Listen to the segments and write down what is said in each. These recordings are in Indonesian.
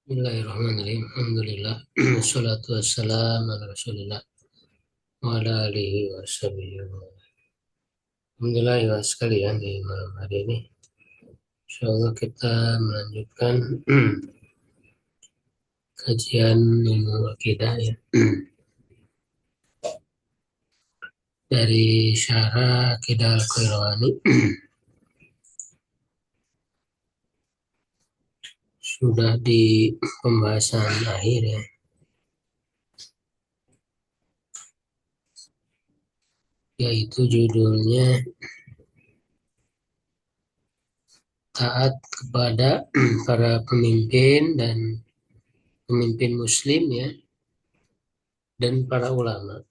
Bismillahirrahmanirrahim. Alhamdulillah. Wassalatu wassalamu ala Rasulillah wa ala alihi wa sahbihi wa man. Alhamdulillah ya sekalian di malam hari ini. Insyaallah kita melanjutkan kajian ilmu akidah ya. Dari Syarah Akidah Al-Qayrawani sudah di pembahasan akhir ya. Yaitu judulnya taat kepada para pemimpin dan pemimpin muslim ya dan para ulama.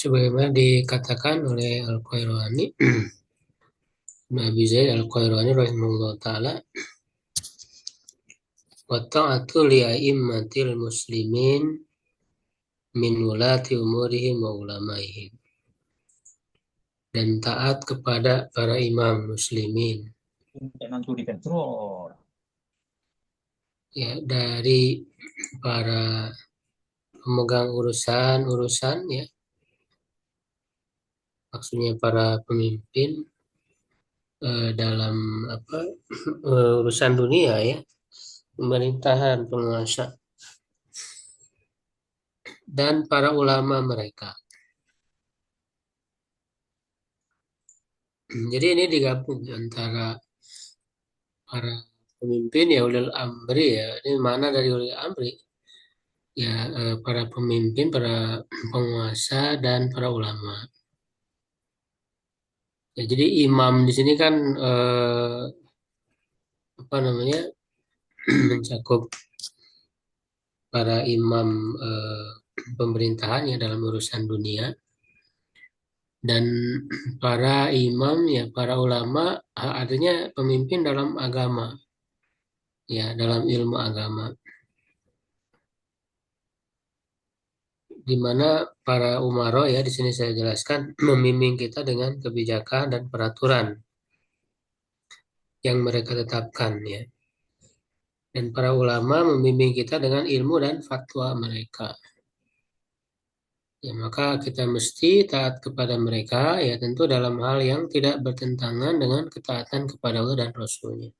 Sebagaimana dikatakan oleh Al-Qayrawani, Nabi Zaid Al-Qayrawani rahimahullah ta'ala, wa ta'atu li'a'immatil muslimin min wulati umurihim wa ulamaihim. Dan taat kepada para imam muslimin ya, dari para pemegang urusan ya, maksudnya para pemimpin dalam urusan dunia ya, pemerintahan, penguasa, dan para ulama mereka. Jadi ini digabung antara para pemimpin ya, ulil amri ya. Ini mana dari ulil amri ya, para pemimpin, para penguasa, dan para ulama. Ya, jadi imam di sini kan mencakup para imam pemerintahan ya dalam urusan dunia, dan para imam ya, para ulama artinya pemimpin dalam agama ya, dalam ilmu agama, di mana para umaro ya, di sini saya jelaskan, membimbing kita dengan kebijakan dan peraturan yang mereka tetapkan ya, dan para ulama membimbing kita dengan ilmu dan fatwa mereka ya. Maka kita mesti taat kepada mereka ya, tentu dalam hal yang tidak bertentangan dengan ketaatan kepada Allah dan Rasulnya.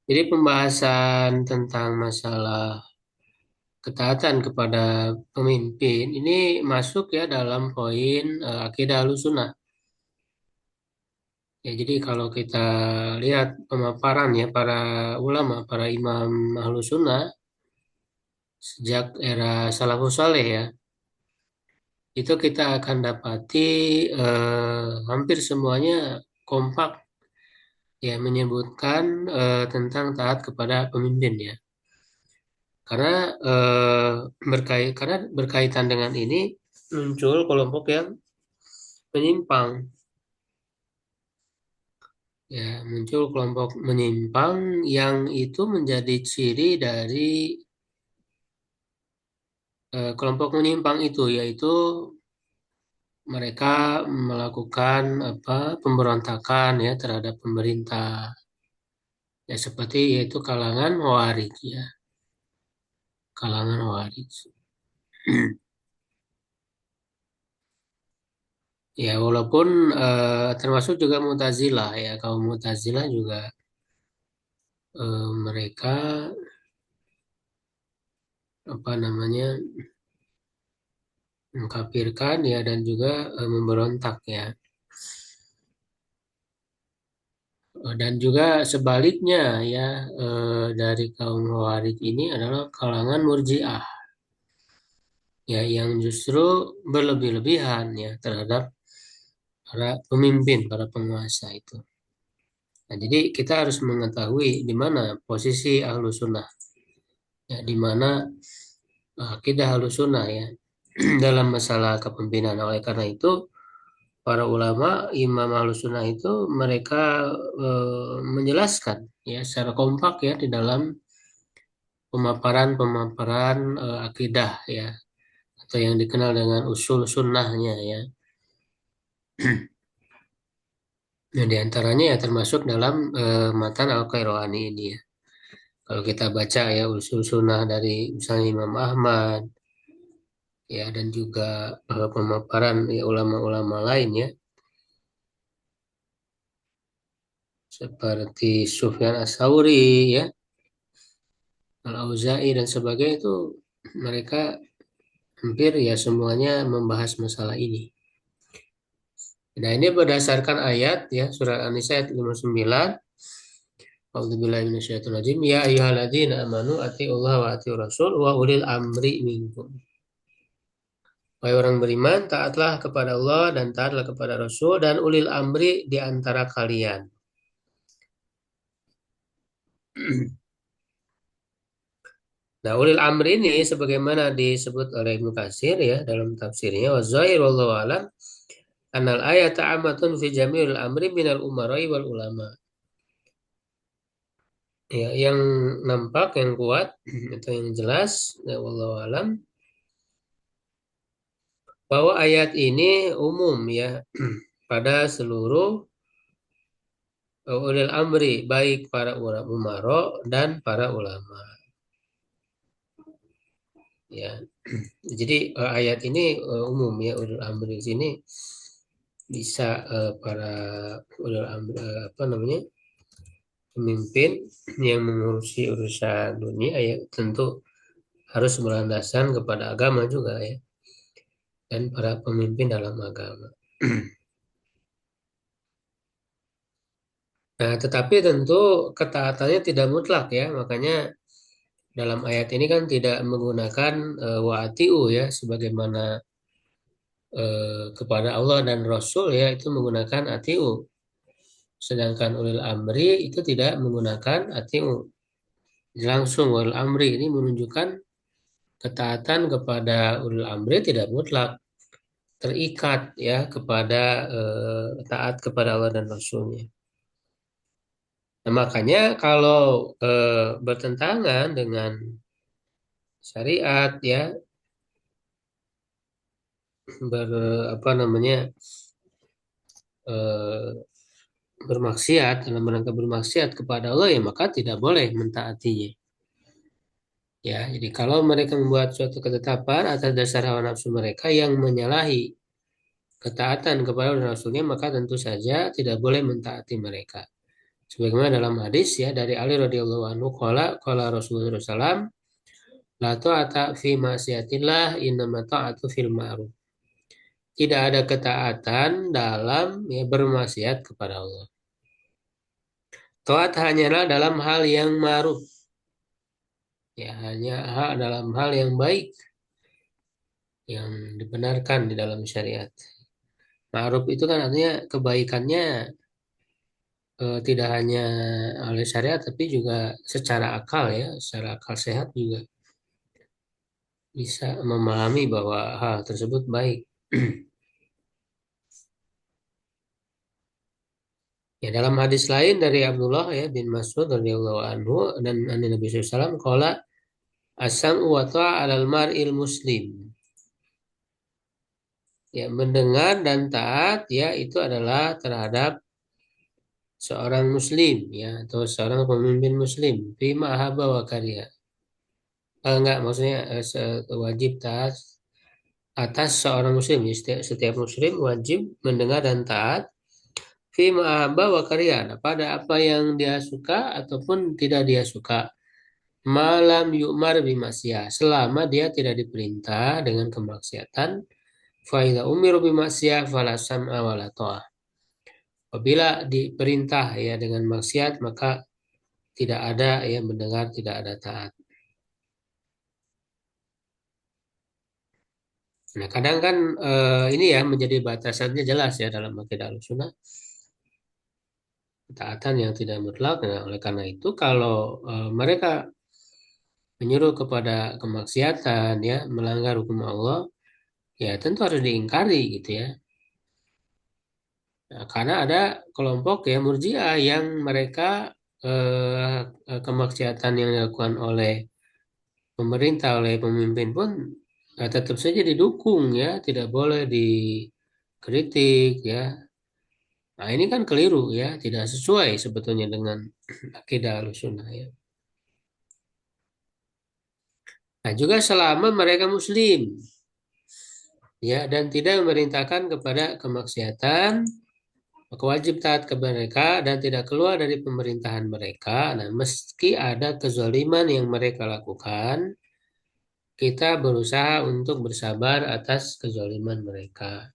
Jadi pembahasan tentang masalah ketaatan kepada pemimpin ini masuk ya dalam poin akidah Ahlussunnah. Ya, jadi kalau kita lihat pemaparan ya para ulama, para imam Ahlussunnah sejak era salafus saleh ya, itu kita akan dapati hampir semuanya kompak ya menyebutkan tentang taat kepada pemimpin ya. Karena berkaitan dengan ini muncul kelompok yang menyimpang. Ya, muncul kelompok menyimpang yang itu menjadi ciri dari kelompok menyimpang itu, yaitu mereka melakukan pemberontakan ya terhadap pemerintah. Ya, seperti yaitu kalangan Khawarij ya. Kalangan Khawarij. Ya, walaupun termasuk juga Mu'tazilah ya, kaum Mu'tazilah juga mereka mengkafirkan ya, dan juga memberontak ya. Dan juga sebaliknya ya, dari kaum Khawarij ini adalah kalangan Murji'ah ya, yang justru berlebih-lebihan ya terhadap para pemimpin, para penguasa itu. Nah, jadi kita harus mengetahui di mana posisi Ahlussunnah ya, di mana akidah Ahlussunnah ya dalam masalah kepemimpinan. Oleh karena itu para ulama, imam ahlus sunnah itu mereka menjelaskan ya secara kompak ya di dalam pemaparan-pemaparan akidah ya atau yang dikenal dengan usul sunnahnya ya. Nah, di antaranya ya termasuk dalam matan Al-Qairani ini ya. Kalau kita baca ya usul sunnah dari misalnya Imam Ahmad ya dan juga pemaparan ya, ulama-ulama lain ya seperti Sufyan Ats-Tsauri ya, Al-Auza'i dan sebagainya itu mereka hampir ya semuanya membahas masalah ini. Nah, ini berdasarkan ayat ya surat An-Nisa ayat 59. A'udzubillahi minasyaitonirrajim. Ya ayyuhalladzina amanu atiiullaha wa atiiur rasul wa ulil amri minkum. Wahai orang beriman, taatlah kepada Allah dan taatlah kepada Rasul dan ulil amri di antara kalian. Nah, ulil amri ini sebagaimana disebut oleh Ibnu Katsir ya dalam tafsirnya wa zahir wallahu alam annal ayata amatun fi jami'il amri minal umara'i wal ulama. Ya, yang nampak yang kuat atau yang jelas ya wallahu alam bahwa ayat ini umum ya pada seluruh ulil amri baik para ulama umaro dan para ulama ya. Jadi ayat ini umum ya ulil amri di sini bisa para ulil amri apa namanya pemimpin yang mengurusi urusan dunia ya tentu harus berlandasan kepada agama juga ya dan para pemimpin dalam agama. Nah, tetapi tentu ketaatannya tidak mutlak ya, makanya dalam ayat ini kan tidak menggunakan wa'atiu ya, sebagaimana kepada Allah dan Rasul ya itu menggunakan atiu. Sedangkan ulil amri itu tidak menggunakan atiu. Langsung ulil amri ini menunjukkan ketaatan kepada ulil amri tidak mutlak, terikat ya kepada taat kepada Allah dan Rasulnya. Nah, makanya kalau bertentangan dengan syariat ya ber apa namanya eh, bermaksiat dalam rangka bermaksiat kepada Allah ya maka tidak boleh mentaatinya ya. Jadi kalau mereka membuat suatu ketetapan atas dasar hawa nafsu mereka yang menyalahi ketaatan kepada Allah dan Rasulnya maka tentu saja tidak boleh mentaati mereka. Sebagaimana dalam hadis ya dari Ali radhiyallahu anhu qala Rasulullah SAW la ta'ata fi ma'siyatillah innama ta'atu fil ma'ruf. Tidak ada ketaatan dalam ya, bermaksiat kepada Allah. Taat hanyalah dalam hal yang ma'ruf. Ya, hanya dalam hal yang baik yang dibenarkan di dalam syariat. Ma'ruf itu kan artinya kebaikannya tidak hanya oleh syariat tapi juga secara akal ya, secara akal sehat juga bisa memahami bahwa hal tersebut baik. Ya, dalam hadis lain dari Abdullah ya bin Mas'ud radhiyallahu anhu dan Nabi SAW qala as-sam'u wa ta'al mar'il muslim. Ya, mendengar dan taat ya itu adalah terhadap seorang muslim ya atau seorang pemimpin muslim bima haba wa karya. Enggak maksudnya wajib taat atas seorang muslim. Jadi setiap muslim wajib mendengar dan taat fima haba wa karya. Nah, pada apa yang dia suka ataupun tidak dia suka. Malam yu'mar bimaksiyah selama dia tidak diperintah dengan kemaksiatan. Faida umiru bimaksiyah fala sam'a wala ta'ah. Apabila diperintah ya dengan maksiat maka tidak ada ya mendengar, tidak ada taat. Nah, kadang kan ini ya menjadi batasannya jelas ya dalam akidah Ahlussunnah, ketaatan yang tidak mutlak. Nah, oleh karena itu kalau mereka menyuruh kepada kemaksiatan ya, melanggar hukum Allah, ya tentu harus diingkari gitu ya. Nah, karena ada kelompok ya Murji'ah yang mereka kemaksiatan yang dilakukan oleh pemerintah, oleh pemimpin pun tetap saja didukung ya, tidak boleh dikritik ya. Nah, ini kan keliru ya, tidak sesuai sebetulnya dengan akidah Ahlussunnah ya. Nah, juga selama mereka muslim ya dan tidak memerintahkan kepada kemaksiatan, maka wajib taat kepada mereka dan tidak keluar dari pemerintahan mereka. Nah, meski ada kezaliman yang mereka lakukan, kita berusaha untuk bersabar atas kezaliman mereka.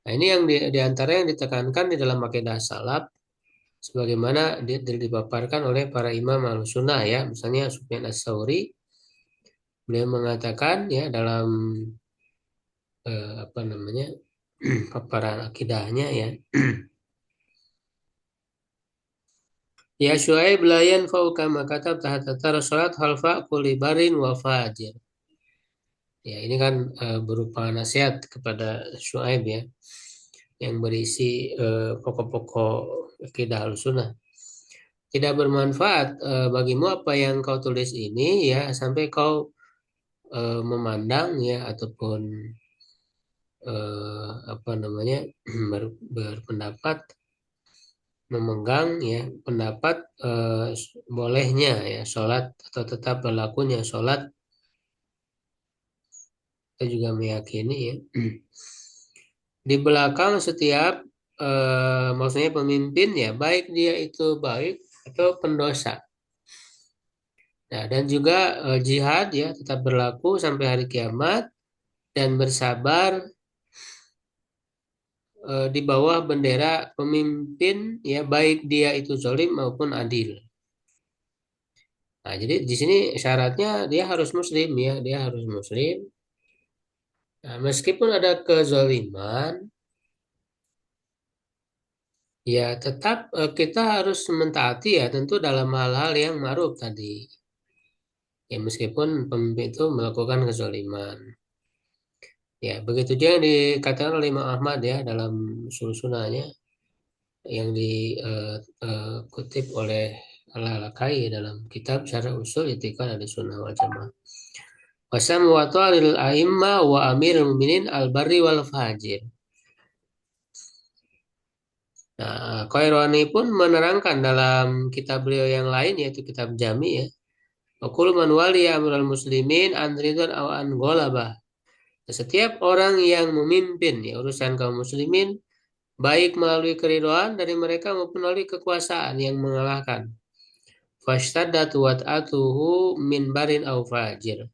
Nah, ini yang di antara yang ditekankan di dalam akidah salaf sebagaimana dipaparkan oleh para imam Ahlussunnah ya. Misalnya Sufyan Ats-Tsauri, beliau mengatakan ya dalam apa namanya paparan akidahnya ya. Ya Syuaib la yanfa'u kama katab tahatta salat halfa kulli barin wa fajir. Ya, ini kan berupa nasihat kepada Syuaib ya, yang berisi pokok-pokok akidah Ahlussunnah. Tidak bermanfaat bagimu apa yang kau tulis ini ya sampai kau memandang ya ataupun apa namanya berpendapat memegang ya pendapat bolehnya ya sholat atau tetap berlakunya sholat. Kita juga meyakini ya di belakang setiap maksudnya pemimpin ya baik dia itu baik atau pendosa. Nah, dan juga jihad ya tetap berlaku sampai hari kiamat dan bersabar di bawah bendera pemimpin ya baik dia itu zalim maupun adil. Nah, jadi di sini syaratnya dia harus muslim ya, dia harus muslim. Nah, meskipun ada kezaliman, ya tetap kita harus mentaati ya tentu dalam hal-hal yang ma'ruf tadi. Ya meskipun pemimpin itu melakukan kezaliman. Ya begitu dia yang dikatakan oleh Imam Ahmad ya dalam sunahnya yang dikutip oleh Al-Lalakai dalam kitab Syarah Usul I'tiqad Ahlussunnah wal Jamaah. Wasam wa ta'lil a'imma wa amirul mukminin al-barri wal fajir. Nah, Qairani pun menerangkan dalam kitab beliau yang lain yaitu kitab Jami ya. Wa kullu man waliya amral muslimin an ridwan aw an ghalabah. Setiap orang yang memimpin ya, urusan kaum muslimin baik melalui keridhaan dari mereka maupun melalui kekuasaan yang mengalahkan. Fashtaddat wat'atuhu min barin aw fajir.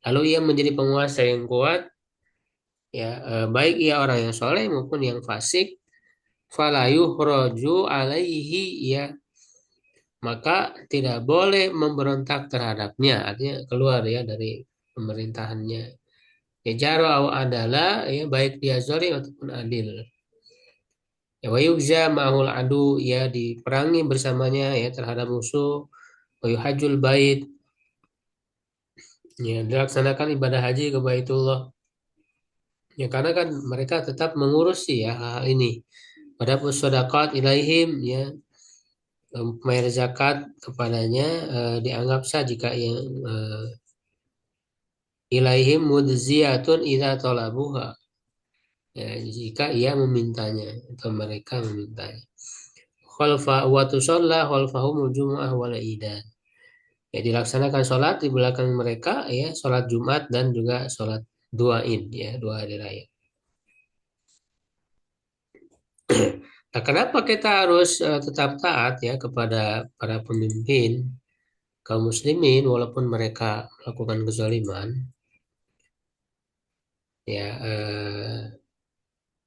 Lalu ia menjadi penguasa yang kuat ya baik ia orang yang soleh maupun yang fasik. Falayuh roju alaihi ya maka tidak boleh memberontak terhadapnya artinya keluar ya dari pemerintahannya. Ya jaro adalah ya baik dia zalim ataupun adil. Ya wa yugza ma'hul adu ya diperangi bersamanya ya terhadap musuh. Wa yuhajjul bait ya dilaksanakan ibadah haji ke Baitullah. Ya karena kan mereka tetap mengurusi ya hal ini. Pada sedekah ilaihim ya membayar zakat kepadanya dianggap sah jika yang ilaihim mudziyatun idza talabuha ya, jika ia memintanya atau mereka memintanya. Khalfa wa tusalla khalfahum jumu'ah wal idan. Ya dilaksanakan sholat di belakang mereka ya sholat Jumat dan juga sholat dua id ya dua hari raya. Nah, kenapa kita harus tetap taat ya kepada para pemimpin kaum muslimin walaupun mereka melakukan kezaliman? Ya,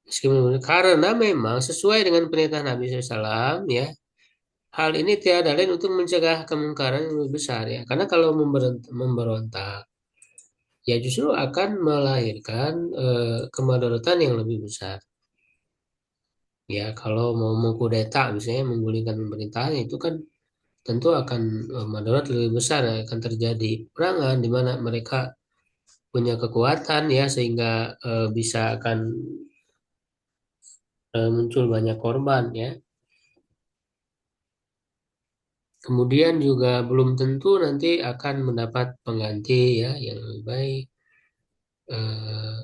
meskipun karena memang sesuai dengan perintah Nabi SAW ya, hal ini tiada lain untuk mencegah kemungkaran yang lebih besar ya. Karena kalau memberontak ya justru akan melahirkan kemadaratan yang lebih besar. Ya, kalau mau mengkudeta misalnya menggulingkan pemerintahan itu kan tentu akan madarat lebih besar ya, akan terjadi perangan di mana mereka punya kekuatan ya sehingga bisa akan muncul banyak korban ya. Kemudian juga belum tentu nanti akan mendapat pengganti ya yang lebih baik.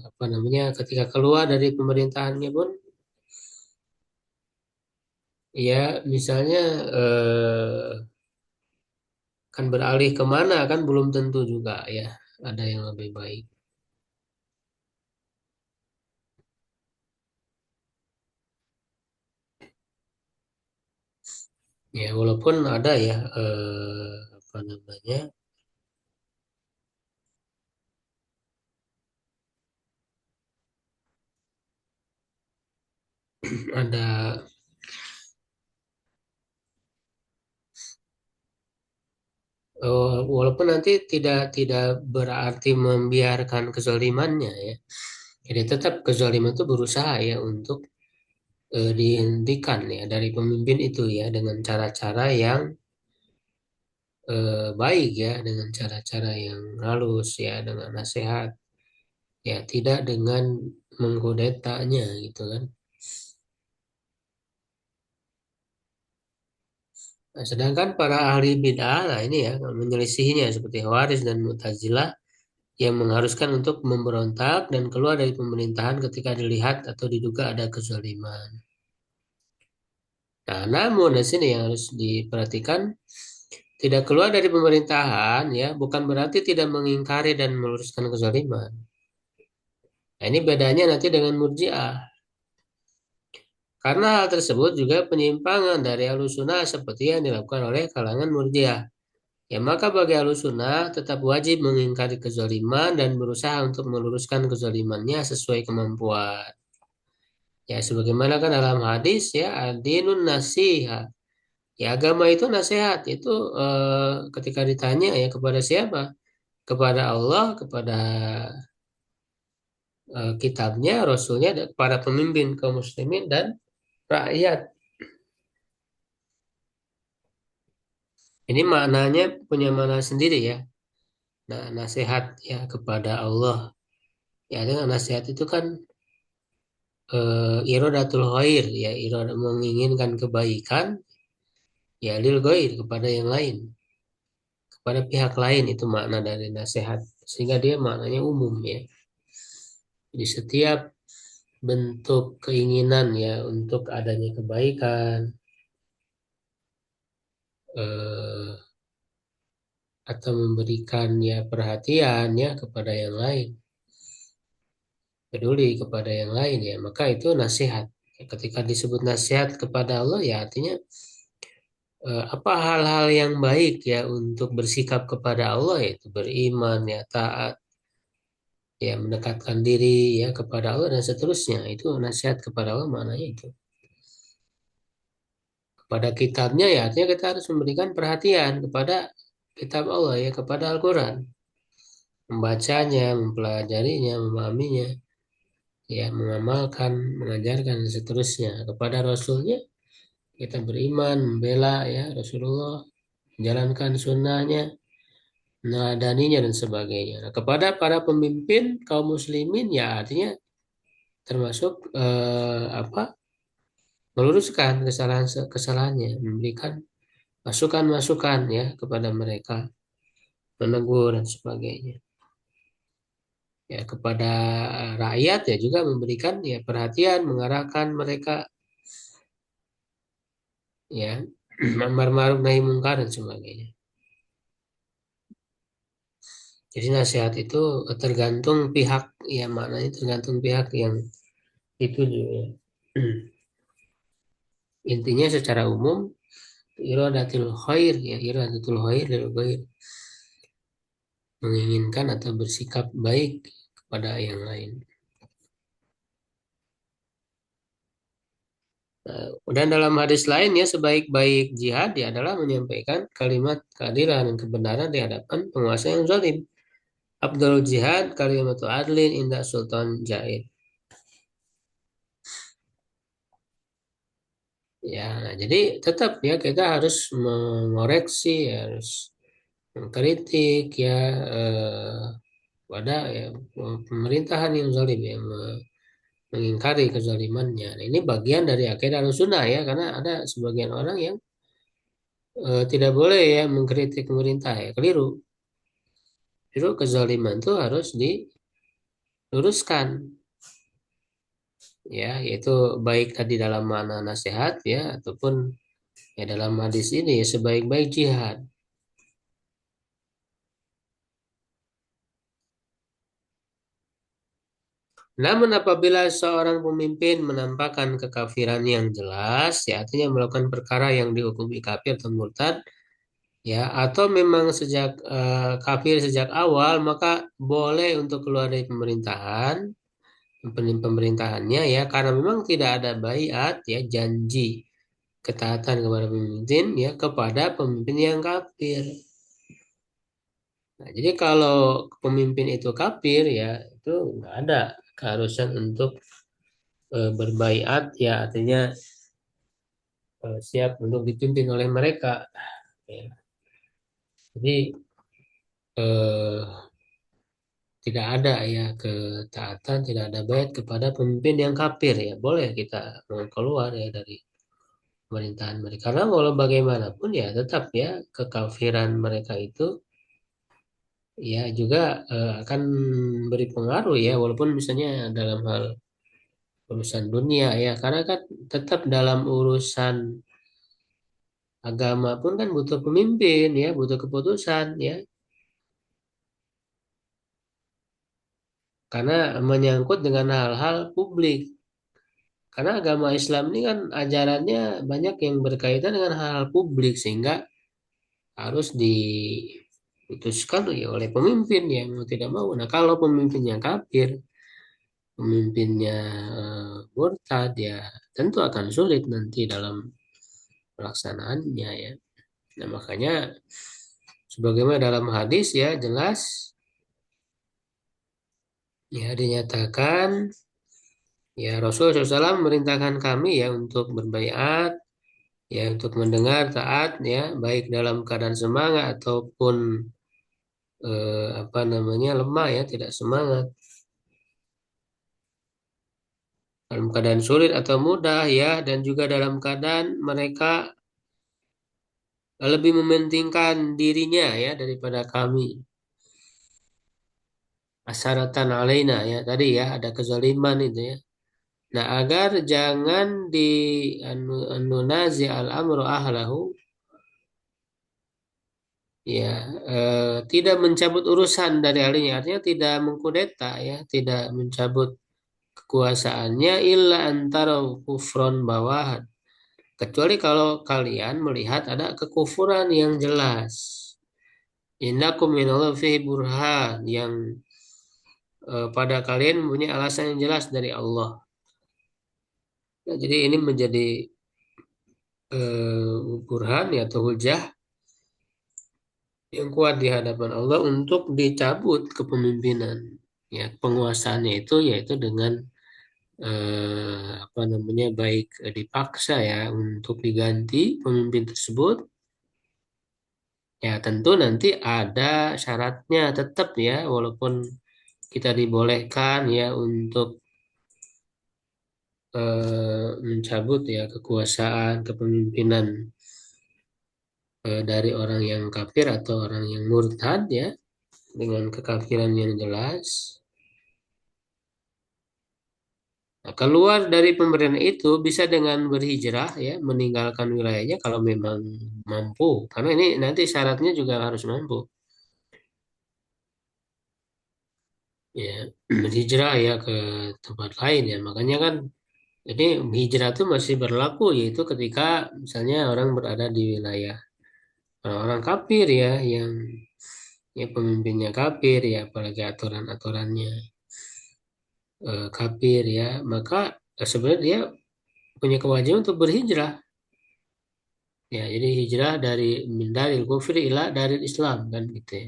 Apa namanya ketika keluar dari pemerintahannya pun ya misalnya kan beralih kemana kan belum tentu juga ya ada yang lebih baik. Ya walaupun ada ya apa namanya ada walaupun nanti tidak berarti membiarkan kezalimannya ya. Jadi tetap kezaliman itu berusaha ya untuk dihentikan ya dari pemimpin itu ya dengan cara-cara yang baik ya dengan cara-cara yang halus ya dengan nasihat ya tidak dengan mengkudetanya gitu kan. Nah, sedangkan para ahli bid'ah nah ini ya menyelisihinya seperti Khawarij dan Mu'tazilah yang mengharuskan untuk memberontak dan keluar dari pemerintahan ketika dilihat atau diduga ada kezaliman. Nah, namun di sini yang harus diperhatikan tidak keluar dari pemerintahan ya bukan berarti tidak mengingkari dan meluruskan kezaliman. Nah, ini bedanya nanti dengan Murji'ah. Karena hal tersebut juga penyimpangan dari Ahlussunnah seperti yang dilakukan oleh kalangan Murji'ah. Ya maka bagi Ahlussunnah tetap wajib mengingkari kezaliman dan berusaha untuk meluruskan kezalimannya sesuai kemampuan. Ya sebagaimana kan dalam hadis ya adinun nasiha. Ya agama itu nasihat itu ketika ditanya ya kepada siapa? Kepada Allah, kepada kitabnya, rasulnya, dan para pemimpin kaum muslimin dan rakyat. Ini maknanya punya makna sendiri ya. Nah, nasihat ya kepada Allah. Ya dengan nasihat itu kan irodatul khair ya, iroda menginginkan kebaikan ya lil ghair kepada yang lain, kepada pihak lain itu makna dari nasihat. Sehingga dia maknanya umum ya. Di setiap bentuk keinginan ya untuk adanya kebaikan eh, atau memberikan ya perhatian ya kepada yang lain, peduli kepada yang lain ya, maka itu nasihat. Ketika disebut nasihat kepada Allah ya artinya apa hal-hal yang baik ya untuk bersikap kepada Allah yaitu beriman ya taat ya mendekatkan diri ya kepada Allah dan seterusnya itu nasihat kepada Allah maknanya itu. Kepada kitabnya ya artinya kita harus memberikan perhatian kepada kitab Allah ya kepada Al-Quran, membacanya, mempelajarinya, memahaminya, ya mengamalkan, mengajarkan dan seterusnya. Kepada Rasulnya kita beriman, membela ya Rasulullah, menjalankan sunnahnya, meneladaninya dan sebagainya. Nah, kepada para pemimpin kaum muslimin ya artinya termasuk apa meluruskan kesalahannya, memberikan masukan-masukan ya kepada mereka, menegur dan sebagainya. Ya kepada rakyat ya juga memberikan ya perhatian, mengarahkan mereka ya amar ma'ruf nahi mungkar dan sebagainya. Jadi nasihat itu tergantung pihak ya maknanya tergantung pihak yang itu juga. Intinya secara umum iradatul khair ya iradatul khair lil ghair menginginkan atau bersikap baik kepada yang lain. Dan dalam hadis lain ya sebaik-baik jihad ya adalah menyampaikan kalimat keadilan dan kebenaran di hadapan penguasa yang zalim. Abdul jihad kalimatu adlin indah sultan jair. Ya, nah, jadi tetap ya kita harus mengoreksi, harus mengkritik ya pada ya pemerintahan yang zalim ya mengingkari kezalimannya. Nah, ini bagian dari akidah Ahlussunnah ya, karena ada sebagian orang yang tidak boleh ya mengkritik pemerintah ya, keliru. Justru kezaliman itu harus diluruskan ya, yaitu baik tadi dalam makna nasihat ya, ataupun ya dalam hadis ini ya sebaik-baik jihad. Namun apabila seorang pemimpin menampakkan kekafiran yang jelas, ya artinya melakukan perkara yang dihukumi kafir atau murtad, ya atau memang sejak kafir sejak awal, maka boleh untuk keluar dari pemerintahan, pemerintahannya ya, karena memang tidak ada baiat ya, janji ketaatan kepada pemimpin ya, kepada pemimpin yang kafir. Nah, jadi kalau pemimpin itu kafir ya, itu nggak ada keharusan untuk berbaiat ya, artinya siap untuk dipimpin oleh mereka ya. Jadi eh, tidak ada ya ketaatan, tidak ada baiat kepada pemimpin yang kafir ya, boleh kita mau keluar ya dari pemerintahan mereka, karena walau bagaimanapun ya tetap ya kekafiran mereka itu ya juga akan beri pengaruh ya, walaupun misalnya dalam hal urusan dunia ya, karena kan tetap dalam urusan agama pun kan butuh pemimpin ya, butuh keputusan ya, karena menyangkut dengan hal-hal publik. Karena agama Islam ini kan ajarannya banyak yang berkaitan dengan hal-hal publik, sehingga harus diputuskan ya oleh pemimpin yang mau tidak mau. Nah, kalau pemimpinnya kafir, pemimpinnya murtad ya, tentu akan sulit nanti dalam pelaksanaannya ya. Nah, makanya sebagaimana dalam hadis ya jelas ya dinyatakan ya Rasulullah SAW memerintahkan kami ya untuk berbaiat ya, untuk mendengar taat ya, baik dalam keadaan semangat ataupun apa namanya lemah ya, tidak semangat, dalam keadaan sulit atau mudah ya, dan juga dalam keadaan mereka lebih mementingkan dirinya ya daripada kami. Asyaratan alaina ya, tadi ya ada kezaliman itu ya. Nah, agar jangan di anunazi al-amru ahlahu ya, tidak mencabut urusan dari ahlinya, artinya tidak mengkudeta ya, tidak mencabut kekuasaannya illa antara kufron bawahan, kecuali kalau kalian melihat ada kekufuran yang jelas. Innakum minallahi fihi burhan, yang pada kalian mempunyai alasan yang jelas dari Allah. Nah, jadi ini menjadi burhan ya, atau hujah yang kuat di hadapan Allah untuk dicabut kepemimpinan ya, penguasaannya itu yaitu dengan apa namanya, baik dipaksa ya untuk diganti pemimpin tersebut ya, tentu nanti ada syaratnya tetap ya, walaupun kita dibolehkan ya untuk mencabut ya kekuasaan kepemimpinan dari orang yang kafir atau orang yang murtad ya, dengan kekafiran yang jelas. Nah, keluar dari pemerintahan itu bisa dengan berhijrah ya, meninggalkan wilayahnya kalau memang mampu. Karena ini nanti syaratnya juga harus mampu. Ya, berhijrah ya ke tempat lain ya. Makanya kan jadi hijrah itu masih berlaku, yaitu ketika misalnya orang berada di wilayah orang kafir ya, yang ya pemimpinnya kafir ya, apalagi aturan-aturannya kafir ya, maka sebenarnya dia punya kewajiban untuk berhijrah. Ya, jadi hijrah dari min daril kufri ila daril Islam kan gitu ya.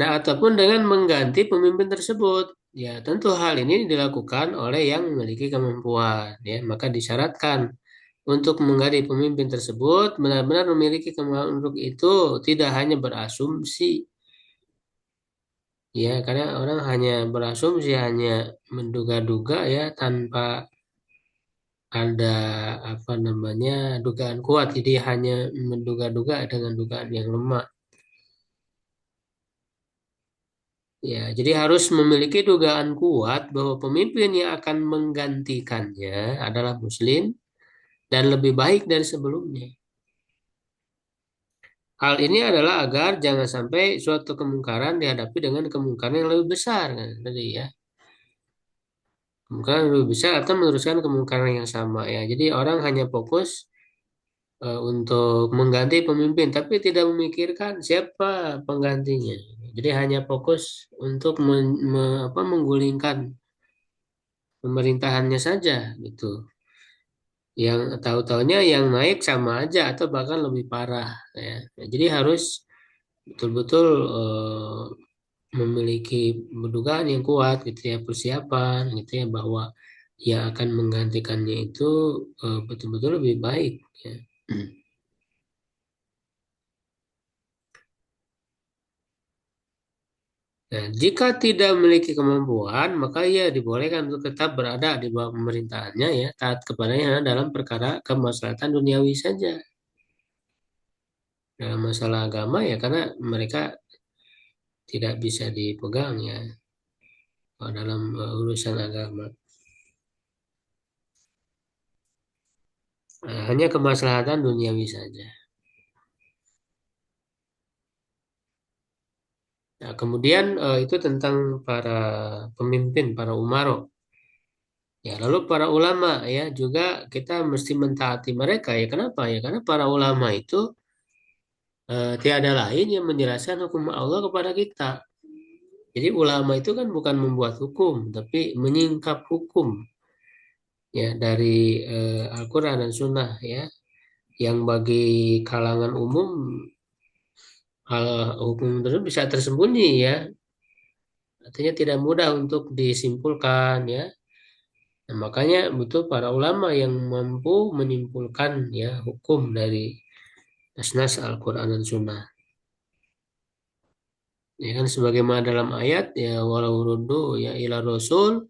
Nah, ataupun dengan mengganti pemimpin tersebut. Ya, tentu hal ini dilakukan oleh yang memiliki kemampuan ya. Maka disyaratkan untuk mengganti pemimpin tersebut benar-benar memiliki kemampuan untuk itu, tidak hanya berasumsi Ya, karena orang hanya berasumsi, hanya menduga-duga ya tanpa ada apa namanya dugaan kuat. Jadi hanya menduga-duga dengan dugaan yang lemah. Ya, jadi harus memiliki dugaan kuat bahwa pemimpin yang akan menggantikannya adalah Muslim dan lebih baik dari sebelumnya. Hal ini adalah agar jangan sampai suatu kemungkaran dihadapi dengan kemungkaran yang lebih besar, kan? Tadi ya, kemungkaran yang lebih besar atau meneruskan kemungkaran yang sama ya. Jadi orang hanya fokus untuk mengganti pemimpin, tapi tidak memikirkan siapa penggantinya. Jadi hanya fokus untuk menggulingkan pemerintahannya saja gitu. Yang tahu-taunya yang naik sama aja atau bahkan lebih parah ya. Nah, jadi harus betul-betul memiliki dugaan yang kuat gitu ya, persiapan gitu ya, bahwa yang akan menggantikannya itu betul-betul lebih baik ya. Nah, jika tidak memiliki kemampuan, maka ia dibolehkan untuk tetap berada di bawah pemerintahannya ya, taat kepadanya dalam perkara kemaslahatan duniawi saja. Dalam masalah agama ya karena mereka tidak bisa dipegang ya dalam urusan agama. Hanya kemaslahatan duniawi saja. Nah, kemudian itu tentang para pemimpin, para umaro. Ya, lalu para ulama ya juga kita mesti mentaati mereka ya. Kenapa ya? Karena para ulama itu tiada lain yang menjelaskan hukum Allah kepada kita. Jadi ulama itu kan bukan membuat hukum, tapi menyingkap hukum ya dari Al-Quran dan Sunnah ya. Yang bagi kalangan umum hal hukum tersebut bisa tersembunyi ya. Artinya tidak mudah untuk disimpulkan ya. Nah, makanya butuh para ulama yang mampu menyimpulkan ya hukum dari nas-nas Al-Quran dan Sunnah. Ya kan sebagaimana dalam ayat ya walau ruddu ya ila rasul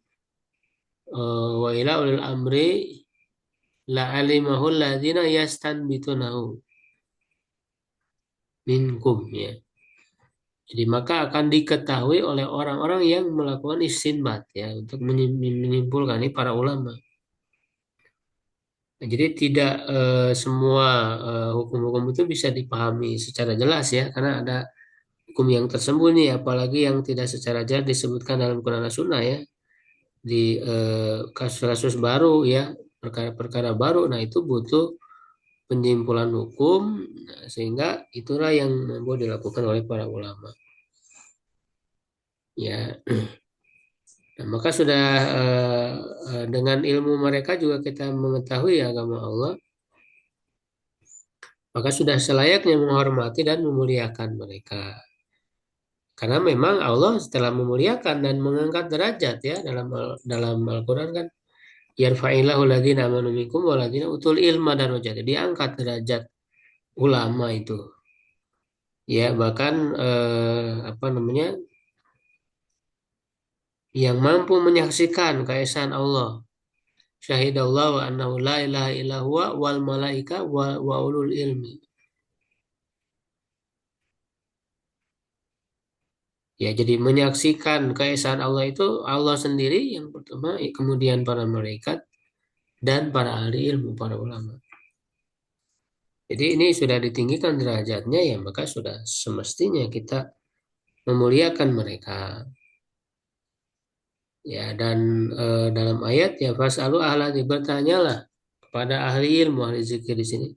wa ila ulil amri la alimahul ladzina yastanbitunahu minkum ya. Jadi maka akan diketahui oleh orang-orang yang melakukan istinbat ya untuk menyimpulkan ini para ulama. Nah, jadi tidak semua hukum-hukum itu bisa dipahami secara jelas ya karena ada hukum yang tersembunyi apalagi yang tidak secara jelas disebutkan dalam Quran dan Sunnah ya di kasus-kasus baru ya perkara-perkara baru. Nah itu butuh penyimpulan hukum nah, sehingga itulah yang mampu dilakukan oleh para ulama. Ya, nah, maka sudah dengan ilmu mereka juga kita mengetahui agama Allah, maka sudah selayaknya menghormati dan memuliakan mereka. Karena memang Allah setelah memuliakan dan mengangkat derajat ya dalam Al-Qur'an kan yarfa'illahu ladzina amanu minkum walladzina utul ilma darajat. Diangkat derajat ulama itu. Ya, bahkan apa namanya? Yang mampu menyaksikan keesaan Allah. Syahidallahu wa annahu la ilaha illa huwa wal malaika wa ulul ilmi. Ya, jadi menyaksikan keesaan Allah itu Allah sendiri yang pertama, kemudian para malaikat dan para ahli ilmu, para ulama. Jadi ini sudah ditinggikan derajatnya ya, maka sudah semestinya kita memuliakan mereka. Ya, dan dalam ayat ya fasalu ahla bertanyalah kepada ahli ilmu, ahli zikir di sini.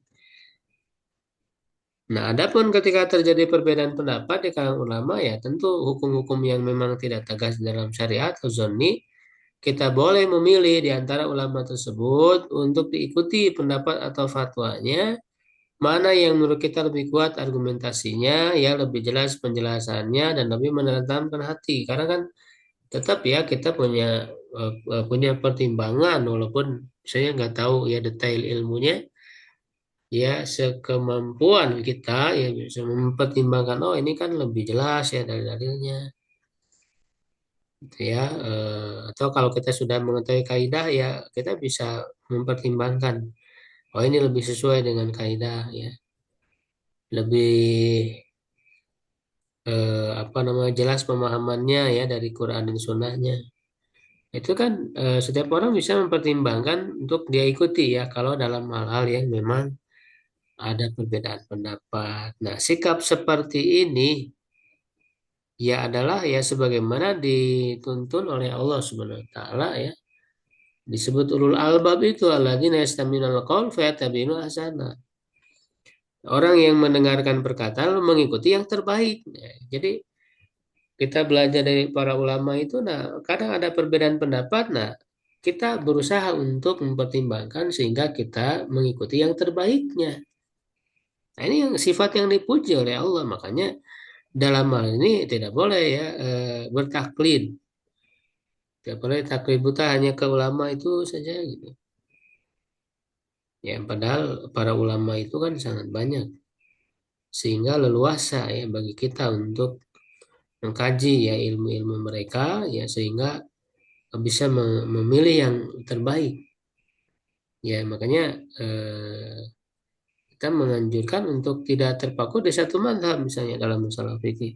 Nah, adapun ketika terjadi perbedaan pendapat di kalangan ulama ya tentu hukum-hukum yang memang tidak tegas dalam syariat atau zonni kita boleh memilih di antara ulama tersebut untuk diikuti pendapat atau fatwanya mana yang menurut kita lebih kuat argumentasinya ya lebih jelas penjelasannya dan lebih menenangkan hati karena kan tetap ya kita punya pertimbangan walaupun saya nggak tahu ya detail ilmunya ya sekemampuan kita ya bisa mempertimbangkan oh ini kan lebih jelas ya dari dalilnya gitu ya. Atau kalau kita sudah mengetahui kaidah ya kita bisa mempertimbangkan, oh ini lebih sesuai dengan kaidah ya, lebih apa namanya jelas pemahamannya ya dari Quran dan Sunnahnya. Itu kan setiap orang bisa mempertimbangkan untuk dia ikuti ya kalau dalam hal-hal yang memang ada perbedaan pendapat. Nah, sikap seperti ini ya adalah ya sebagaimana dituntun oleh Allah Subhanahu wa taala ya. Disebut ulul albab itu alladzina yastaminul qaul fayattabi'una ahsana. Orang yang mendengarkan perkataan lalu mengikuti yang terbaik. Ya, jadi kita belajar dari para ulama itu, nah kadang ada perbedaan pendapat, nah kita berusaha untuk mempertimbangkan sehingga kita mengikuti yang terbaiknya. Nah ini yang sifat yang dipuji oleh Allah, makanya dalam hal ini tidak boleh ya bertaklid, tidak boleh taklid buta hanya ke ulama itu saja gitu. Ya padahal para ulama itu kan sangat banyak, sehingga leluasa ya bagi kita untuk mengkaji ya ilmu-ilmu mereka ya sehingga bisa memilih yang terbaik. Ya, makanya kita menganjurkan untuk tidak terpaku di satu mazhab misalnya dalam masalah fikih.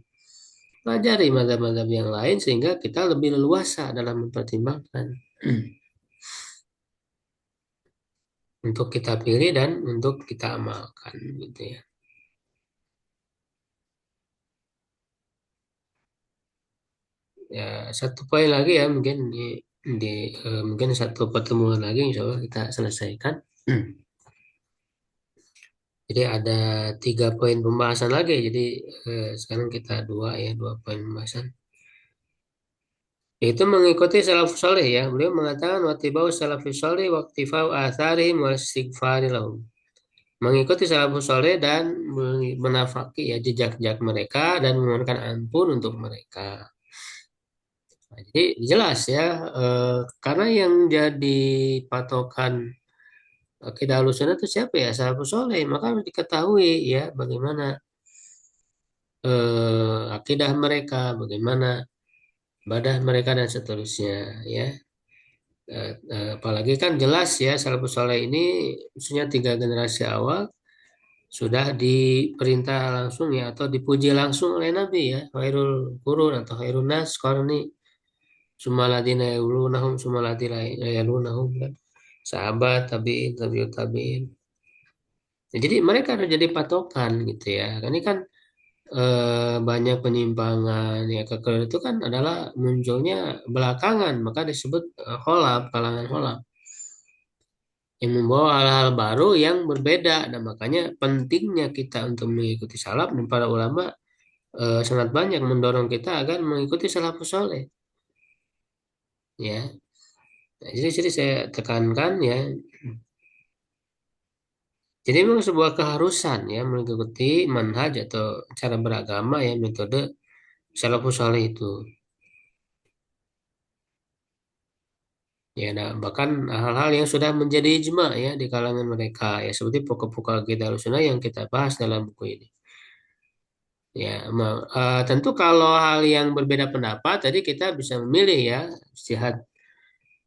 Pelajari mazhab-mazhab yang lain sehingga kita lebih leluasa dalam mempertimbangkan untuk kita pilih dan untuk kita amalkan gitu ya. Ya, satu poin lagi ya mungkin di mungkin satu pertemuan lagi insya Allah kita selesaikan. Jadi ada 3 poin pembahasan lagi. Jadi sekarang kita dua poin pembahasan. Itu mengikuti salafus saleh ya. Beliau mengatakan watibau salafus saleh waktifau atharihim wa istighfari lahum. Mengikuti salafus saleh dan menafaki ya jejak-jejak mereka dan memohonkan ampun untuk mereka. Nah, jadi jelas ya karena yang jadi patokan akidah Ahlussunnah itu siapa ya? Salafus saleh. Maka harus diketahui ya bagaimana akidah mereka, bagaimana ibadah mereka dan seterusnya ya. Apalagi kan jelas ya salafus saleh ini maksudnya 3 generasi awal sudah diperintah langsung ya atau dipuji langsung oleh Nabi ya khairul qurun atau khairun nas qarni sumaladina yalunahum sumaladina yalunahum kan sahabat tabiin tabiut tabiin. Ya, jadi mereka harus jadi patokan gitu ya. Ini kan banyak penyimpangan ya kekeliruan itu kan adalah munculnya belakangan maka disebut kholaf kalangan kholaf yang membawa hal-hal baru yang berbeda. Dan makanya pentingnya kita untuk mengikuti salaf dan para ulama sangat banyak mendorong kita agar mengikuti salafus saleh. Ya, nah, jadi saya tekankan ya. Jadi memang sebuah keharusan ya mengikuti manhaj atau cara beragama ya metode salafus saleh itu. Ya, nah, bahkan hal-hal yang sudah menjadi ijma ya di kalangan mereka ya seperti pokok-pokok akidah Ahlussunnah yang kita bahas dalam buku ini. Ya, tentu kalau hal yang berbeda pendapat, tadi kita bisa memilih ya, istihad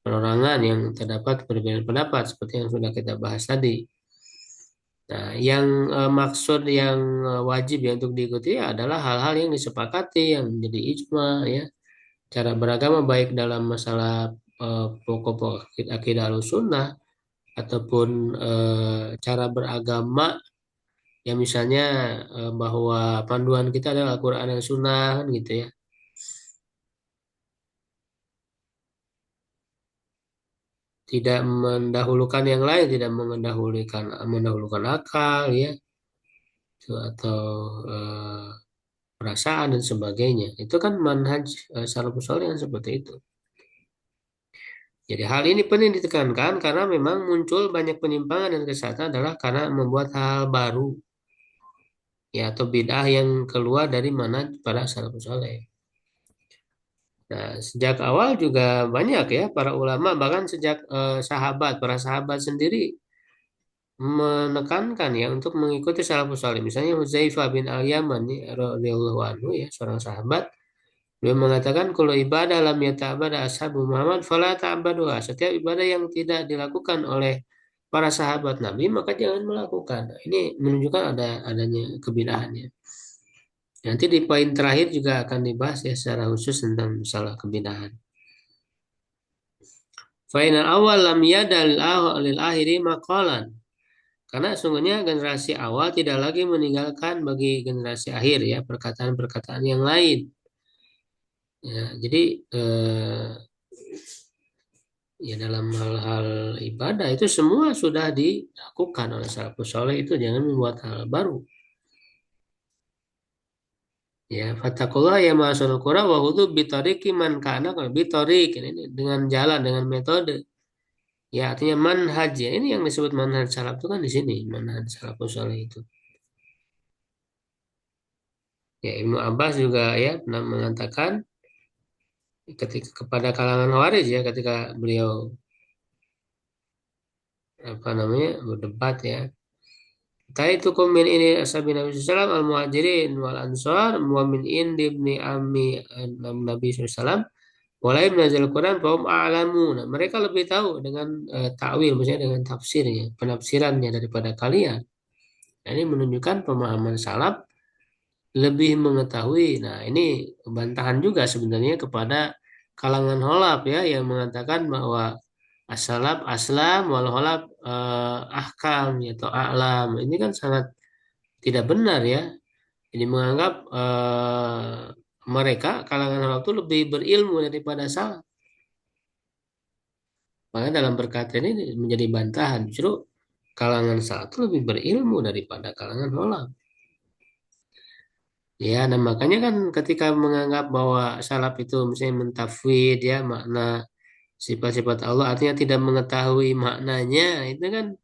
perorangan yang terdapat perbedaan pendapat seperti yang sudah kita bahas tadi. Nah, yang maksud yang wajib ya untuk diikuti adalah hal-hal yang disepakati, yang menjadi ijma ya, cara beragama baik dalam masalah pokok-pokok akidah Ahlussunnah ataupun cara beragama ya misalnya bahwa panduan kita adalah Al-Quran dan Sunnah kan gitu ya. Tidak mendahulukan yang lain, tidak mendahulukan akal ya, atau eh, perasaan dan sebagainya. Itu kan manhaj salafus saleh yang seperti itu. Jadi hal ini penting ditekankan karena memang muncul banyak penyimpangan dan kesesatan adalah karena membuat hal baru ya atau bid'ah yang keluar dari manhaj para salafus saleh. Nah, sejak awal juga banyak ya para ulama bahkan sejak para sahabat sendiri menekankan ya untuk mengikuti salafus saleh. Misalnya Hudzaifah bin Al-Yaman radhiyallahu anhu ya seorang sahabat Beliau mengatakan kalau ibadah lam yata'abbada ashabu Muhammad fala ta'abbaduha. Setiap ibadah yang tidak dilakukan oleh para sahabat Nabi maka jangan melakukan. Nah, ini menunjukkan adanya kebidahannya. Nanti di poin terakhir juga akan dibahas ya secara khusus tentang masalah kebidahan. Fainal awal lam yadal lil akhiri maqalan. Karena sungguhnya generasi awal tidak lagi meninggalkan bagi generasi akhir ya perkataan-perkataan yang lain. Ya, jadi ya dalam hal-hal ibadah itu semua sudah dilakukan oleh salafus saleh itu jangan membuat hal baru. Ya, fatakullah ya ma'asyarul qura wa hudu bitariki man kana bitarik ini dengan jalan dengan metode. Ya, artinya manhaj ya. Ini yang disebut manhaj salaf itu kan di sini, manhaj salafus saleh itu. Ya, Ibnu Abbas juga ya pernah mengatakan ketika kepada kalangan Khawarij ya ketika beliau apa namanya berdebat ya. Taitukum min ini ashabi Nabi sallallahu al muhajirin wal ansar wa min indi ibni ammi Nabi sallallahu mulai menazil Quran kaum a'lamun. Mereka lebih tahu dengan takwil maksudnya dengan tafsirnya, penafsirannya daripada kalian. Nah, ini menunjukkan pemahaman salaf lebih mengetahui. Nah, ini bantahan juga sebenarnya kepada kalangan holaf ya yang mengatakan bahwa as-salaf aslam wal holaf ahkam atau a'lam. Ini kan sangat tidak benar ya. Ini menganggap mereka kalangan holaf itu lebih berilmu daripada salaf. Maka dalam perkataan ini menjadi bantahan justru kalangan salaf itu lebih berilmu daripada kalangan holaf. Ya, nah makanya kan ketika menganggap bahwa salaf itu misalnya mentafwid ya makna sifat-sifat Allah artinya tidak mengetahui maknanya itu kan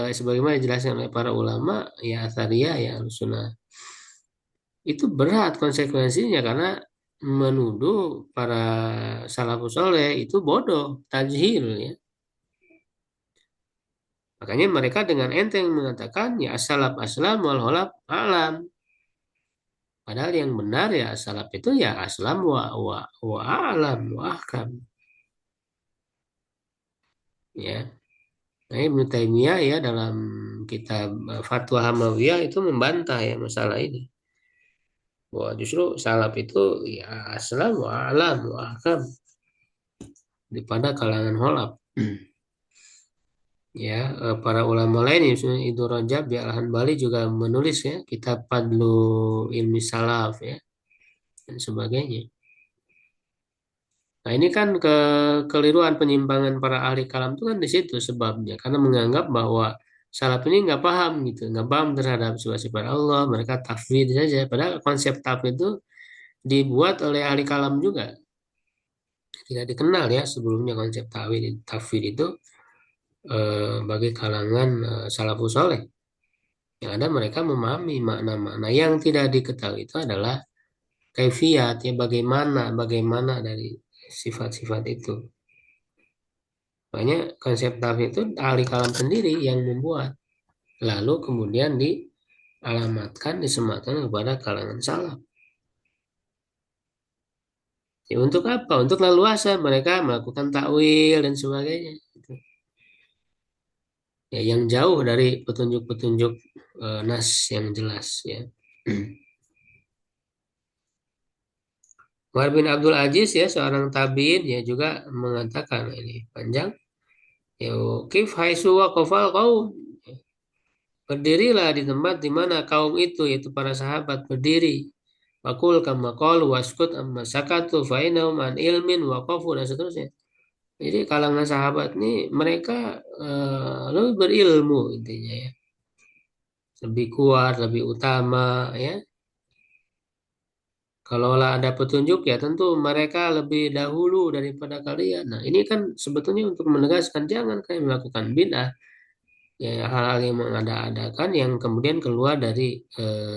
sebagaimana dijelaskan oleh para ulama ya Athariyah ya Sunnah itu berat konsekuensinya karena menuduh para salafus soleh itu bodoh tajhil ya makanya mereka dengan enteng mengatakan ya as-salaf aslam wal khalaf alam. Padahal yang benar ya salaf itu ya aslam wa alam wa ahkam. Ya. Nah, Ibnu Taimiyah ya dalam kitab Fatwa Hamawiyah itu membantah ya masalah ini. Bahwa justru salaf itu ya aslam wa alam wa ahkam daripada kalangan holaf. Ya, para ulama lain ya, misalnya Ibnu Rajab ya Al-Hanbali juga menulis ya kitab Fadlu Ilmi Salaf ya dan sebagainya. Nah, ini kan kekeliruan penyimpangan para ahli kalam itu kan di situ sebabnya. Karena menganggap bahwa salaf ini nggak paham gitu, nggak paham terhadap sifat-sifat Allah. Mereka tafwid saja. Padahal konsep tafwid itu dibuat oleh ahli kalam juga. Tidak dikenal ya sebelumnya konsep tafwid itu bagi kalangan salafus saleh. Yang ada mereka memahami makna-makna yang tidak diketahui itu adalah kaifiat ya bagaimana dari sifat-sifat itu. Makanya konsep tafsir itu ahli kalam sendiri yang membuat. Lalu kemudian dialamatkan, disematkan kepada kalangan salaf. Ya, untuk apa? Untuk leluasa mereka melakukan takwil dan sebagainya. Ya, yang jauh dari petunjuk-petunjuk nas yang jelas ya. Umar bin Abdul Aziz ya seorang tabiin ya juga mengatakan ini panjang. Ya, kif haisu waqafal qaum. Berdirilah di tempat di mana kaum itu yaitu para sahabat berdiri. Fakul kama qalu waskut amma sakatu fa innahum an ilmin waqafu dan seterusnya. Jadi kalangan sahabat ini mereka lebih berilmu intinya ya. Lebih kuat, lebih utama ya. Kalaulah ada petunjuk ya tentu mereka lebih dahulu daripada kalian. Nah, ini kan sebetulnya untuk menegaskan jangan kalian melakukan bid'ah ya hal-hal yang mengada-adakan yang kemudian keluar dari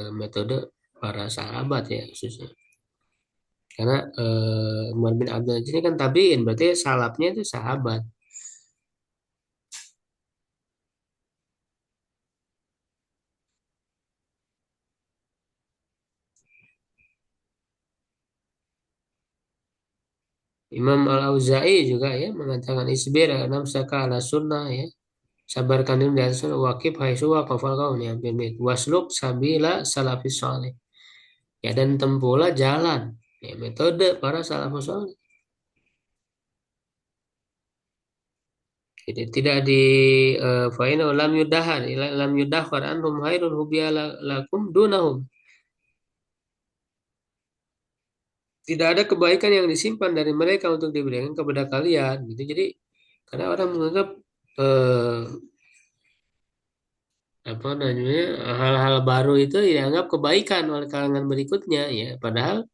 metode para sahabat ya khususnya. Karena Umar bin Abdul Aziz ini kan tabiin, berarti salafnya itu sahabat. Imam Al-Auza'i juga ya mengatakan isbir nafsaka ala sunnah ya. Sabarkan diri di atas sunnah waqif haitsu waqafal qaum yang pimit. Wasluk sabila salafis saleh. Ya dan tempuhlah jalan ya metode para salafus saleh. Jadi tidak di fa'ina lam yudahar anhum hairun hubiya lakum dunahum. Tidak ada kebaikan yang disimpan dari mereka untuk diberikan kepada kalian gitu. Jadi karena orang menganggap eh, apa namanya hal-hal baru itu dianggap kebaikan oleh kalangan berikutnya ya padahal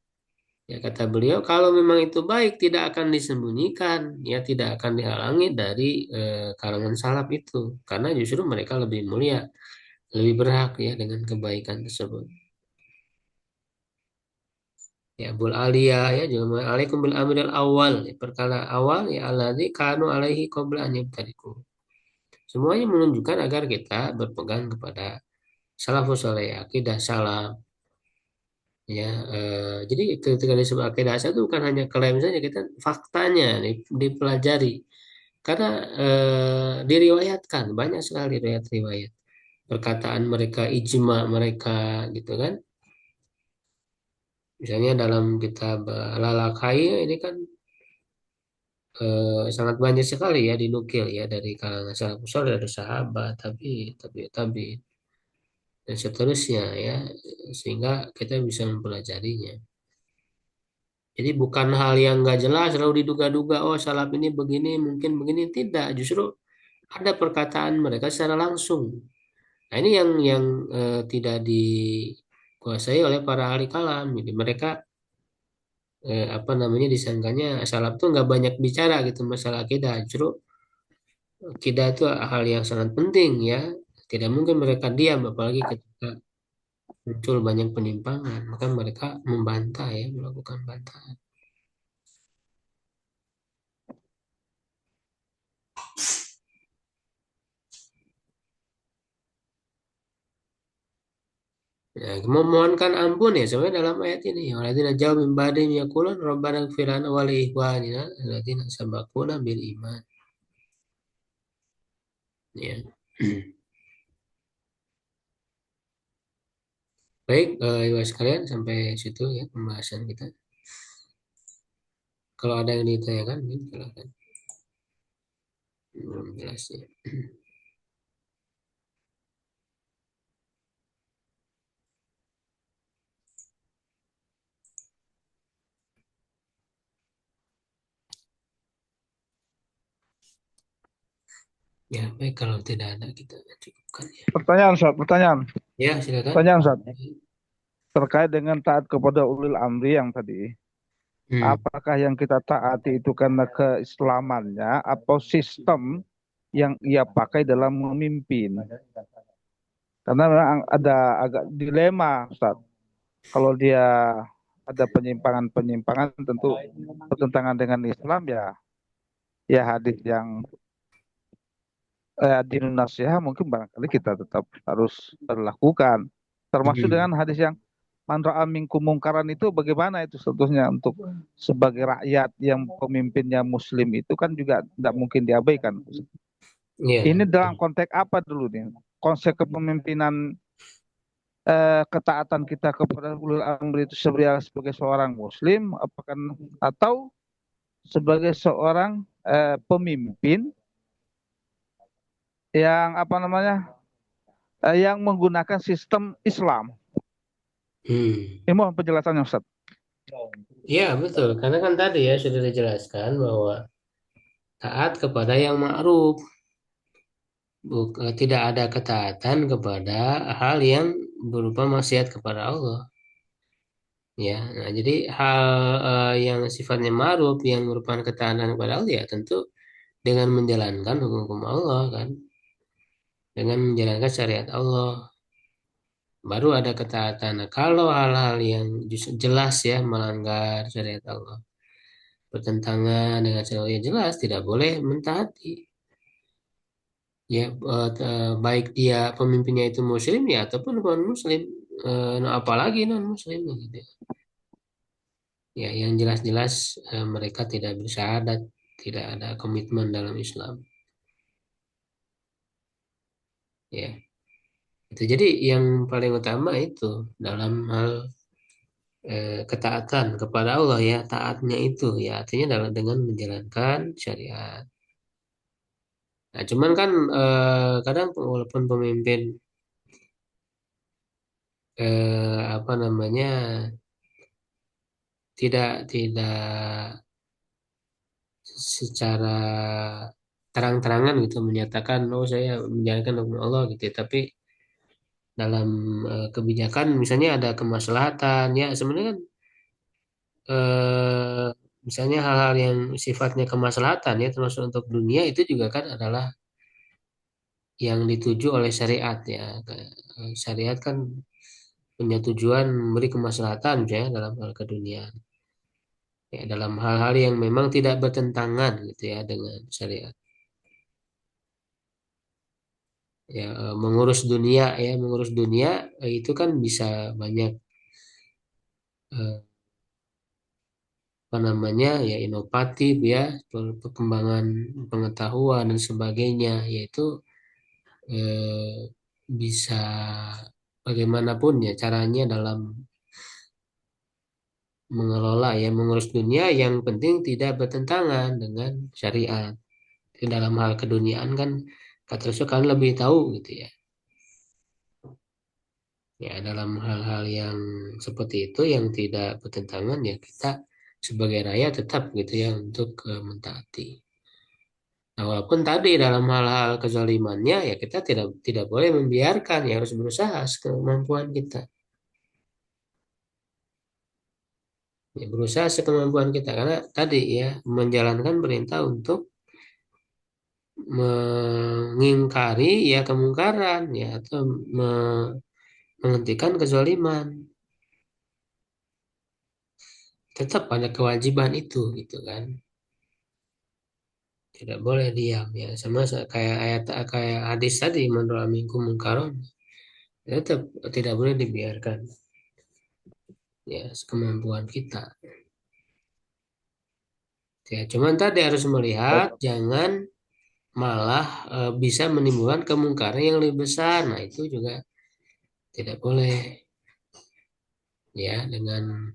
ya kata beliau kalau memang itu baik tidak akan disembunyikan ya tidak akan dihalangi dari kalangan salaf itu karena justru mereka lebih mulia lebih berhak ya dengan kebaikan tersebut ya bul aliyah ya juga alaikum bil amril awal ya, perkara awal ya alladzi kanu alaihi qabla an yabtadiku semuanya menunjukkan agar kita berpegang kepada salafus saleh akidah salaf ya jadi ketika disebut akidah asal itu bukan hanya klaim saja kita faktanya dipelajari karena diriwayatkan banyak sekali riwayat-riwayat perkataan mereka ijma mereka gitu kan misalnya dalam kitab Lalakai ini kan sangat banyak sekali ya dinukil ya dari kalangan salafus saleh dari sahabat tapi dan seterusnya ya sehingga kita bisa mempelajarinya. Jadi bukan hal yang nggak jelas, lalu diduga-duga, oh salaf ini begini, mungkin begini. Tidak, justru ada perkataan mereka secara langsung. Nah ini yang tidak dikuasai oleh para ahli kalam. Jadi mereka apa namanya disangkanya salaf tuh nggak banyak bicara gitu masalah akidah. Justru akidah itu hal yang sangat penting ya. Tidak mungkin mereka diam, apalagi ketika muncul banyak penyimpangan. Maka mereka membantah ya, melakukan bantahan. Ya, memohonkan ampun ya sebenarnya dalam ayat ini. Waladina jauh min ba'dihim yaqulun rabbana ighfir lana wa li ikhwanina alladziina sabaquna bil iman. Ya. Baik, ibu sekalian sampai situ ya pembahasan kita. Kalau ada yang ditanyakan, silakan. Belum jelas ya. Ya, baik kalau tidak ada kita cukupkan ya. Pertanyaan, Ustaz, pertanyaan. Ya, silakan. Pertanyaan, Ustaz. Terkait dengan taat kepada ulil amri yang tadi. Hmm. Apakah yang kita taati itu karena keislamannya atau sistem yang ia pakai dalam memimpin? Karena memang ada agak dilema, Ustaz. Kalau dia ada penyimpangan-penyimpangan tentu bertentangan dengan Islam ya, ya hadis yang dinun nasihat mungkin barangkali kita tetap harus lakukan. Termasuk Hmm. dengan hadis yang man ra'a minkum mungkaran itu bagaimana itu seterusnya untuk sebagai rakyat yang pemimpinnya muslim itu kan juga tidak mungkin diabaikan. Ya, Ini dalam betul. konteks apa dulu nih? Konsep kepemimpinan ketaatan kita kepada ulul amri itu sebagai seorang muslim apakah atau sebagai seorang pemimpin yang apa namanya yang menggunakan sistem Islam. Hmm. Ini mohon penjelasannya Ustaz. Ya, betul. Karena kan tadi ya sudah dijelaskan bahwa taat kepada yang ma'ruf. Tidak ada ketaatan kepada hal yang berupa maksiat kepada Allah. Ya, nah, jadi hal yang sifatnya ma'ruf yang merupakan ketaatan kepada Allah ya tentu dengan menjalankan hukum Allah kan, dengan menjalankan syariat Allah, baru ada ketaatan. Nah, kalau hal-hal yang jelas ya melanggar syariat Allah, bertentangan dengan syariat Allah, ya jelas tidak boleh mentaati. Ya baik dia pemimpinnya itu muslim ya ataupun non muslim nah, apalagi non muslim gitu Ya, yang jelas-jelas mereka tidak bersyahadat, tidak ada komitmen dalam Islam. Ya, itu jadi yang paling utama itu dalam hal ketaatan kepada Allah ya, taatnya itu ya artinya adalah dengan menjalankan syariat. Nah, cuman kan kadang walaupun pemimpin apa namanya tidak secara terang-terangan gitu menyatakan oh saya menjalankan hukum Allah gitu ya. Tapi dalam kebijakan misalnya ada kemaslahatan ya sebenarnya kan eh, misalnya hal-hal yang sifatnya kemaslahatan ya termasuk untuk dunia itu juga kan adalah yang dituju oleh syariat ya. Syariat kan punya tujuan memberi kemaslahatan ya dalam hal keduniaan. Ya, dalam hal-hal yang memang tidak bertentangan gitu ya dengan syariat. Ya, mengurus dunia itu kan bisa banyak apa namanya ya inovatif ya perkembangan pengetahuan dan sebagainya yaitu eh, bisa bagaimanapun ya caranya dalam mengelola ya mengurus dunia yang penting tidak bertentangan dengan syariat. Di dalam hal keduniaan kan kata Rasul kan lebih tahu gitu ya. Ya dalam hal-hal yang seperti itu yang tidak bertentangan ya kita sebagai rakyat tetap gitu ya untuk mentaati. Nah, walaupun tadi dalam hal-hal kezalimannya ya kita tidak tidak boleh membiarkan ya harus berusaha sekemampuan kita. Ya, berusaha sekemampuan kita karena tadi ya menjalankan perintah untuk mengingkari ya kemungkaran ya atau menghentikan kezaliman. Tetap ada kewajiban itu gitu kan. Tidak boleh diam ya sama kayak kayak hadis tadi man ra'a minkum munkaron tetap tidak boleh dibiarkan ya sekemampuan kita. Ya, cuman tadi harus melihat jangan malah bisa menimbulkan kemungkaran yang lebih besar. Nah, itu juga tidak boleh ya dengan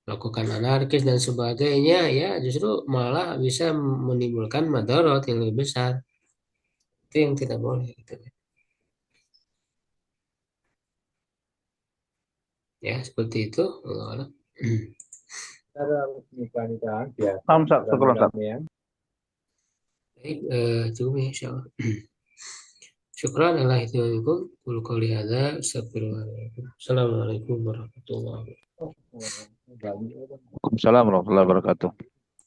melakukan anarkis dan sebagainya ya justru malah bisa menimbulkan madorot yang lebih besar. Itu yang tidak boleh gitu. Ya, seperti itu. Allah Alam. Cara nikah ya. Syukur Ustaz. Baik, cukup ya, insya Allah. Syukran ala ihtimamikum. Qul qouli hadza, astagfirullahaladzim. Assalamualaikum warahmatullahi wabarakatuh. Waalaikumsalam warahmatullahi wabarakatuh.